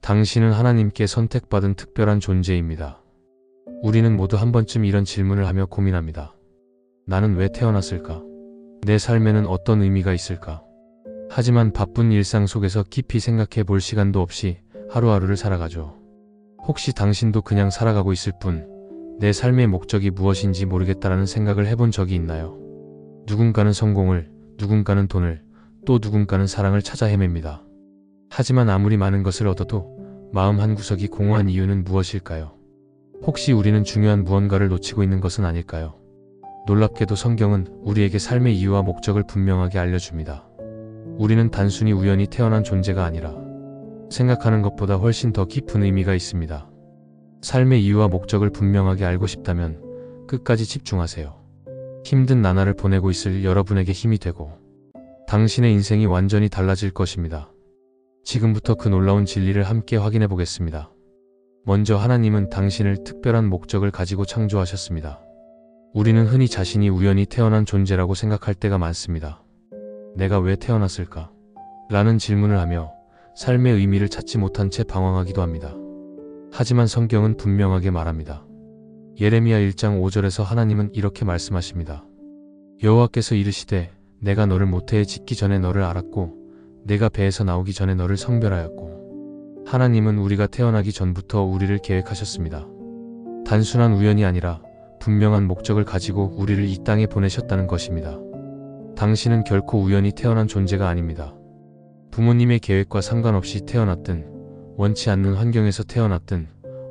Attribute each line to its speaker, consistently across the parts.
Speaker 1: 당신은 하나님께 선택받은 특별한 존재입니다. 우리는 모두 한 번쯤 이런 질문을 하며 고민합니다. 나는 왜 태어났을까? 내 삶에는 어떤 의미가 있을까? 하지만 바쁜 일상 속에서 깊이 생각해 볼 시간도 없이 하루하루를 살아가죠. 혹시 당신도 그냥 살아가고 있을 뿐 내 삶의 목적이 무엇인지 모르겠다라는 생각을 해본 적이 있나요? 누군가는 성공을, 누군가는 돈을, 또 누군가는 사랑을 찾아 헤맵니다. 하지만 아무리 많은 것을 얻어도 마음 한구석이 공허한 이유는 무엇일까요? 혹시 우리는 중요한 무언가를 놓치고 있는 것은 아닐까요? 놀랍게도 성경은 우리에게 삶의 이유와 목적을 분명하게 알려줍니다. 우리는 단순히 우연히 태어난 존재가 아니라 생각하는 것보다 훨씬 더 깊은 의미가 있습니다. 삶의 이유와 목적을 분명하게 알고 싶다면 끝까지 집중하세요. 힘든 나날을 보내고 있을 여러분에게 힘이 되고 당신의 인생이 완전히 달라질 것입니다. 지금부터 그 놀라운 진리를 함께 확인해 보겠습니다. 먼저 하나님은 당신을 특별한 목적을 가지고 창조하셨습니다. 우리는 흔히 자신이 우연히 태어난 존재라고 생각할 때가 많습니다. 내가 왜 태어났을까? 라는 질문을 하며 삶의 의미를 찾지 못한 채 방황하기도 합니다. 하지만 성경은 분명하게 말합니다. 예레미야 1장 5절에서 하나님은 이렇게 말씀하십니다. 여호와께서 이르시되 내가 너를 모태에 짓기 전에 너를 알았고 내가 배에서 나오기 전에 너를 성별하였고. 하나님은 우리가 태어나기 전부터 우리를 계획하셨습니다. 단순한 우연이 아니라 분명한 목적을 가지고 우리를 이 땅에 보내셨다는 것입니다. 당신은 결코 우연히 태어난 존재가 아닙니다. 부모님의 계획과 상관없이 태어났든 원치 않는 환경에서 태어났든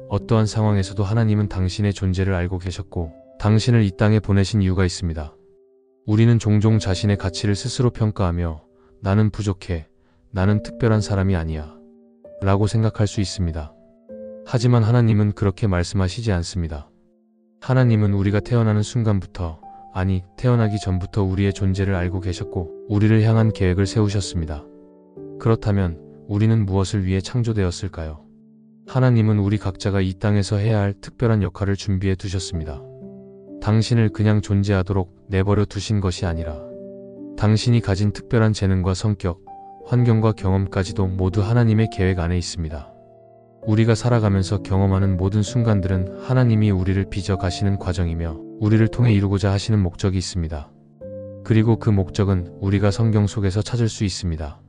Speaker 1: 어떠한 상황에서도 하나님은 당신의 존재를 알고 계셨고 당신을 이 땅에 보내신 이유가 있습니다. 우리는 종종 자신의 가치를 스스로 평가하며 나는 부족해, 나는 특별한 사람이 아니야 라고 생각할 수 있습니다. 하지만 하나님은 그렇게 말씀하시지 않습니다. 하나님은 우리가 태어나는 순간부터, 아니 태어나기 전부터 우리의 존재를 알고 계셨고 우리를 향한 계획을 세우셨습니다. 그렇다면 우리는 무엇을 위해 창조되었을까요? 하나님은 우리 각자가 이 땅에서 해야 할 특별한 역할을 준비해 두셨습니다. 당신을 그냥 존재하도록 내버려 두신 것이 아니라 당신이 가진 특별한 재능과 성격, 환경과 경험까지도 모두 하나님의 계획 안에 있습니다. 우리가 살아가면서 경험하는 모든 순간들은 하나님이 우리를 빚어 가시는 과정이며 우리를 통해 이루고자 하시는 목적이 있습니다. 그리고 그 목적은 우리가 성경 속에서 찾을 수 있습니다.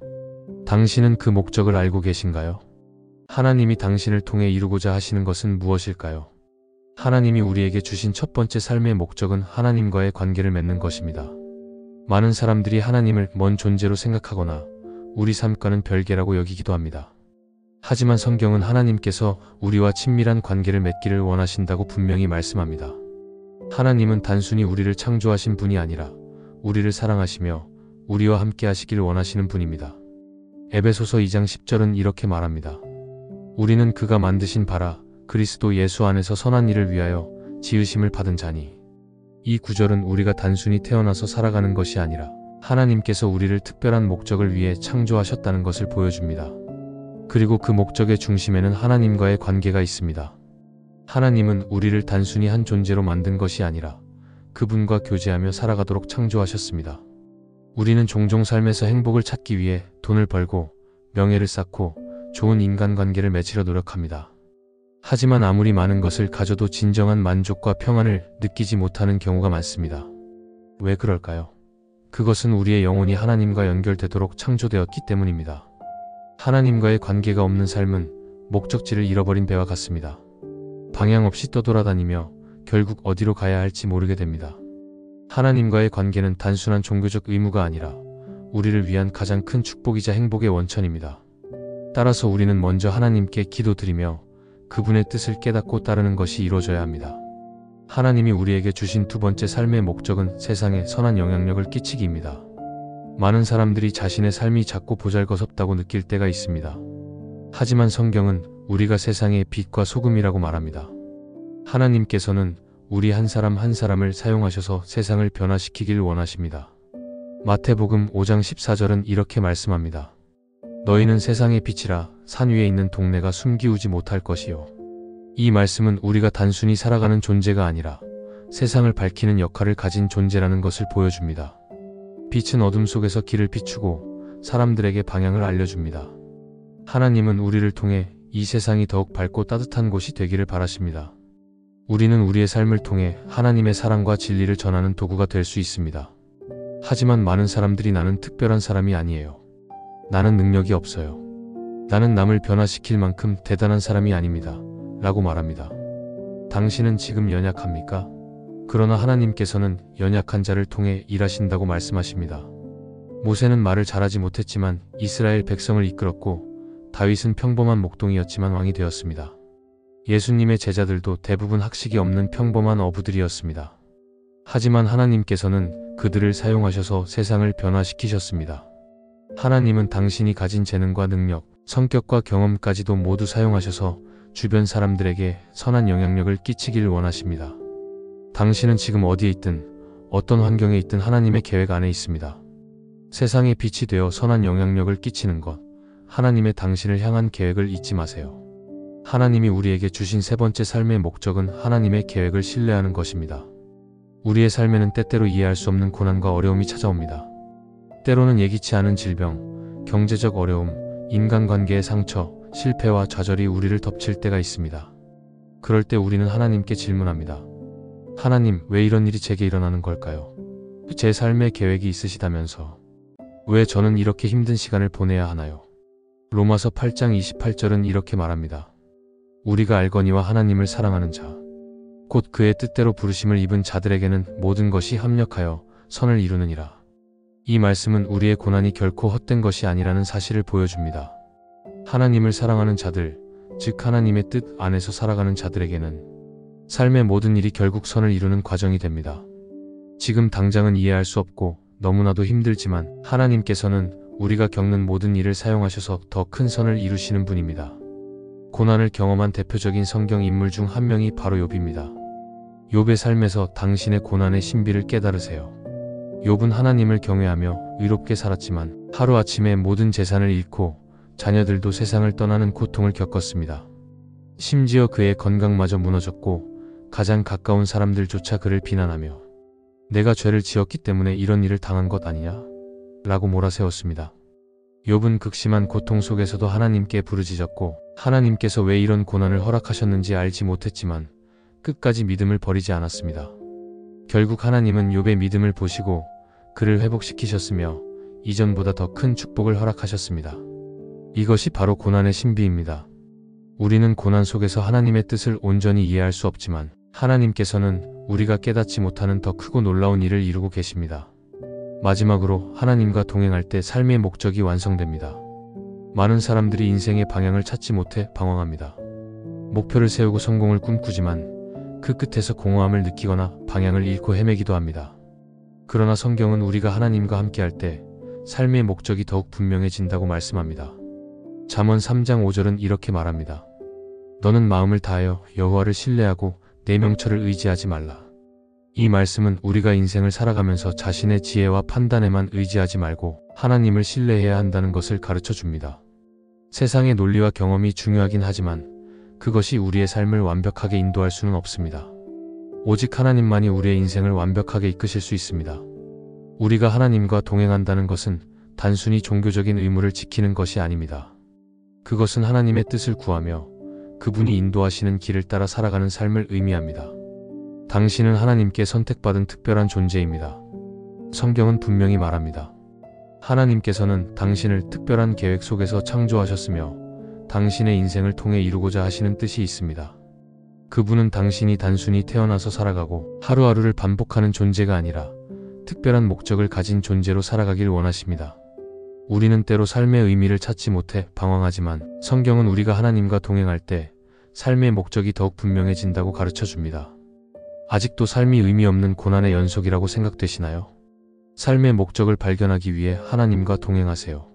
Speaker 1: 당신은 그 목적을 알고 계신가요? 하나님이 당신을 통해 이루고자 하시는 것은 무엇일까요? 하나님이 우리에게 주신 첫 번째 삶의 목적은 하나님과의 관계를 맺는 것입니다. 많은 사람들이 하나님을 먼 존재로 생각하거나 우리 삶과는 별개라고 여기기도 합니다. 하지만 성경은 하나님께서 우리와 친밀한 관계를 맺기를 원하신다고 분명히 말씀합니다. 하나님은 단순히 우리를 창조하신 분이 아니라 우리를 사랑하시며 우리와 함께 하시길 원하시는 분입니다. 에베소서 2장 10절은 이렇게 말합니다. 우리는 그가 만드신 바라 그리스도 예수 안에서 선한 일을 위하여 지으심을 받은 자니. 이 구절은 우리가 단순히 태어나서 살아가는 것이 아니라 하나님께서 우리를 특별한 목적을 위해 창조하셨다는 것을 보여줍니다. 그리고 그 목적의 중심에는 하나님과의 관계가 있습니다. 하나님은 우리를 단순히 한 존재로 만든 것이 아니라 그분과 교제하며 살아가도록 창조하셨습니다. 우리는 종종 삶에서 행복을 찾기 위해 돈을 벌고 명예를 쌓고 좋은 인간관계를 맺으려 노력합니다. 하지만 아무리 많은 것을 가져도 진정한 만족과 평안을 느끼지 못하는 경우가 많습니다. 왜 그럴까요? 그것은 우리의 영혼이 하나님과 연결되도록 창조되었기 때문입니다. 하나님과의 관계가 없는 삶은 목적지를 잃어버린 배와 같습니다. 방향 없이 떠돌아다니며 결국 어디로 가야 할지 모르게 됩니다. 하나님과의 관계는 단순한 종교적 의무가 아니라 우리를 위한 가장 큰 축복이자 행복의 원천입니다. 따라서 우리는 먼저 하나님께 기도드리며 그분의 뜻을 깨닫고 따르는 것이 이루어져야 합니다. 하나님이 우리에게 주신 두 번째 삶의 목적은 세상에 선한 영향력을 끼치기입니다. 많은 사람들이 자신의 삶이 작고 보잘것없다고 느낄 때가 있습니다. 하지만 성경은 우리가 세상의 빛과 소금이라고 말합니다. 하나님께서는 우리 한 사람 한 사람을 사용하셔서 세상을 변화시키길 원하십니다. 마태복음 5장 14절은 이렇게 말씀합니다. 너희는 세상의 빛이라 산 위에 있는 동네가 숨기우지 못할 것이요. 이 말씀은 우리가 단순히 살아가는 존재가 아니라 세상을 밝히는 역할을 가진 존재라는 것을 보여줍니다. 빛은 어둠 속에서 길을 비추고 사람들에게 방향을 알려줍니다. 하나님은 우리를 통해 이 세상이 더욱 밝고 따뜻한 곳이 되기를 바라십니다. 우리는 우리의 삶을 통해 하나님의 사랑과 진리를 전하는 도구가 될 수 있습니다. 하지만 많은 사람들이 나는 특별한 사람이 아니에요. 나는 능력이 없어요. 나는 남을 변화시킬 만큼 대단한 사람이 아닙니다. 라고 말합니다. 당신은 지금 연약합니까? 그러나 하나님께서는 연약한 자를 통해 일하신다고 말씀하십니다. 모세는 말을 잘하지 못했지만 이스라엘 백성을 이끌었고 다윗은 평범한 목동이었지만 왕이 되었습니다. 예수님의 제자들도 대부분 학식이 없는 평범한 어부들이었습니다. 하지만 하나님께서는 그들을 사용하셔서 세상을 변화시키셨습니다. 하나님은 당신이 가진 재능과 능력, 성격과 경험까지도 모두 사용하셔서 주변 사람들에게 선한 영향력을 끼치기를 원하십니다. 당신은 지금 어디에 있든 어떤 환경에 있든 하나님의 계획 안에 있습니다. 세상의 빛이 되어 선한 영향력을 끼치는 것, 하나님의 당신을 향한 계획을 잊지 마세요. 하나님이 우리에게 주신 세 번째 삶의 목적은 하나님의 계획을 신뢰하는 것입니다. 우리의 삶에는 때때로 이해할 수 없는 고난과 어려움이 찾아옵니다. 때로는 예기치 않은 질병, 경제적 어려움, 인간관계의 상처, 실패와 좌절이 우리를 덮칠 때가 있습니다. 그럴 때 우리는 하나님께 질문합니다. 하나님, 왜 이런 일이 제게 일어나는 걸까요? 제 삶의 계획이 있으시다면서 왜 저는 이렇게 힘든 시간을 보내야 하나요? 로마서 8장 28절은 이렇게 말합니다. 우리가 알거니와 하나님을 사랑하는 자, 곧 그의 뜻대로 부르심을 입은 자들에게는 모든 것이 합력하여 선을 이루느니라. 이 말씀은 우리의 고난이 결코 헛된 것이 아니라는 사실을 보여줍니다. 하나님을 사랑하는 자들, 즉 하나님의 뜻 안에서 살아가는 자들에게는 삶의 모든 일이 결국 선을 이루는 과정이 됩니다. 지금 당장은 이해할 수 없고 너무나도 힘들지만 하나님께서는 우리가 겪는 모든 일을 사용하셔서 더 큰 선을 이루시는 분입니다. 고난을 경험한 대표적인 성경 인물 중 한 명이 바로 욥입니다. 욥의 삶에서 당신의 고난의 신비를 깨달으세요. 욥은 하나님을 경외하며 의롭게 살았지만 하루아침에 모든 재산을 잃고 자녀들도 세상을 떠나는 고통을 겪었습니다. 심지어 그의 건강마저 무너졌고 가장 가까운 사람들조차 그를 비난하며 내가 죄를 지었기 때문에 이런 일을 당한 것 아니냐? 라고 몰아세웠습니다. 욥은 극심한 고통 속에서도 하나님께 부르짖었고 하나님께서 왜 이런 고난을 허락하셨는지 알지 못했지만 끝까지 믿음을 버리지 않았습니다. 결국 하나님은 욥의 믿음을 보시고 그를 회복시키셨으며 이전보다 더 큰 축복을 허락하셨습니다. 이것이 바로 고난의 신비입니다. 우리는 고난 속에서 하나님의 뜻을 온전히 이해할 수 없지만 하나님께서는 우리가 깨닫지 못하는 더 크고 놀라운 일을 이루고 계십니다. 마지막으로 하나님과 동행할 때 삶의 목적이 완성됩니다. 많은 사람들이 인생의 방향을 찾지 못해 방황합니다. 목표를 세우고 성공을 꿈꾸지만 그 끝에서 공허함을 느끼거나 방향을 잃고 헤매기도 합니다. 그러나 성경은 우리가 하나님과 함께할 때 삶의 목적이 더욱 분명해진다고 말씀합니다. 잠언 3장 5절은 이렇게 말합니다. 너는 마음을 다하여 여호와를 신뢰하고 내 명철을 의지하지 말라. 이 말씀은 우리가 인생을 살아가면서 자신의 지혜와 판단에만 의지하지 말고 하나님을 신뢰해야 한다는 것을 가르쳐 줍니다. 세상의 논리와 경험이 중요하긴 하지만 그것이 우리의 삶을 완벽하게 인도할 수는 없습니다. 오직 하나님만이 우리의 인생을 완벽하게 이끄실 수 있습니다. 우리가 하나님과 동행한다는 것은 단순히 종교적인 의무를 지키는 것이 아닙니다. 그것은 하나님의 뜻을 구하며 그분이 인도하시는 길을 따라 살아가는 삶을 의미합니다. 당신은 하나님께 선택받은 특별한 존재입니다. 성경은 분명히 말합니다. 하나님께서는 당신을 특별한 계획 속에서 창조하셨으며 당신의 인생을 통해 이루고자 하시는 뜻이 있습니다. 그분은 당신이 단순히 태어나서 살아가고 하루하루를 반복하는 존재가 아니라 특별한 목적을 가진 존재로 살아가길 원하십니다. 우리는 때로 삶의 의미를 찾지 못해 방황하지만 성경은 우리가 하나님과 동행할 때 삶의 목적이 더욱 분명해진다고 가르쳐 줍니다. 아직도 삶이 의미 없는 고난의 연속이라고 생각되시나요? 삶의 목적을 발견하기 위해 하나님과 동행하세요.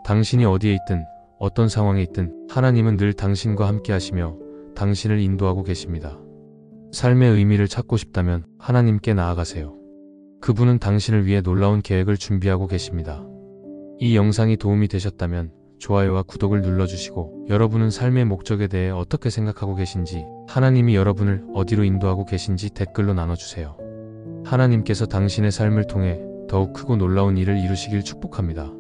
Speaker 1: 당신이 어디에 있든 어떤 상황에 있든 하나님은 늘 당신과 함께 하시며 당신을 인도하고 계십니다. 삶의 의미를 찾고 싶다면 하나님께 나아가세요. 그분은 당신을 위해 놀라운 계획을 준비하고 계십니다. 이 영상이 도움이 되셨다면 좋아요와 구독을 눌러주시고 여러분은 삶의 목적에 대해 어떻게 생각하고 계신지 하나님이 여러분을 어디로 인도하고 계신지 댓글로 나눠주세요. 하나님께서 당신의 삶을 통해 더욱 크고 놀라운 일을 이루시길 축복합니다.